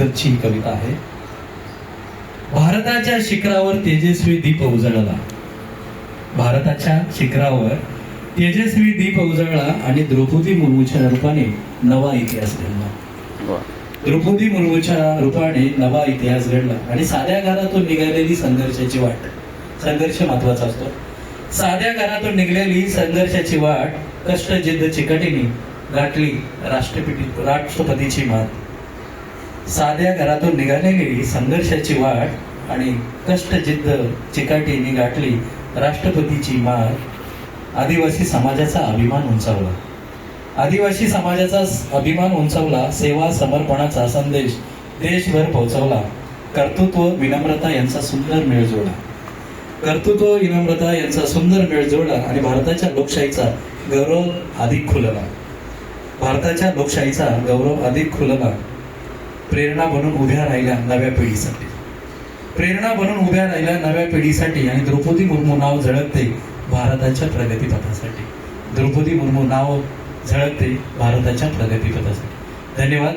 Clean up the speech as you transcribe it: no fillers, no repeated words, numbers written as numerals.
केतकरची ही कविता आहे. भारताच्या शिखरावर तेजस्वी दीप उजळला, भारताच्या शिखरावर तेजस्वी दीप उजळला आणि द्रौपदी मुर्मूच्या रूपाने नवा इतिहास घडला. द्रौपदी मुर्मूच्या रूपाने नवा इतिहास घडला आणि साध्या घरातून निघालेली संघर्षाची वाट, संघर्ष महत्वाचा असतो. साध्या घरातून निघालेली संघर्षाची वाट कष्ट जिद्द चिकाटीने गाठली राष्ट्रपतीची मात. साध्या घरातून निघालेली संघर्षाची वाट आणि कष्ट जिद्द चिकाटीने गाठली राष्ट्रपतीची मात. आदिवासी समाजाचा अभिमान उंचावला, आदिवासी समाजाचा अभिमान उंचावला. सेवा समर्पणाचा संदेश देशभर पोहोचवला. कर्तृत्व विनम्रता यांचा सुंदर मेळ जोडला, कर्तृत्व विनम्रता यांचा सुंदर मेळ जोडला आणि भारताच्या लोकशाहीचा गौरव अधिक खुलला, भारताच्या लोकशाहीचा गौरव अधिक खुलला. प्रेरणा बनून उभ्या राहिल्या नव्या पिढीसाठी, प्रेरणा बनून उभ्या राहिल्या नव्या पिढीसाठी. आणि द्रौपदी मुर्मू नाव झळकते भारताच्या प्रगतीपथासाठी, द्रौपदी मुर्मू नाव झळकते भारताच्या प्रगतीपथासाठी. धन्यवाद.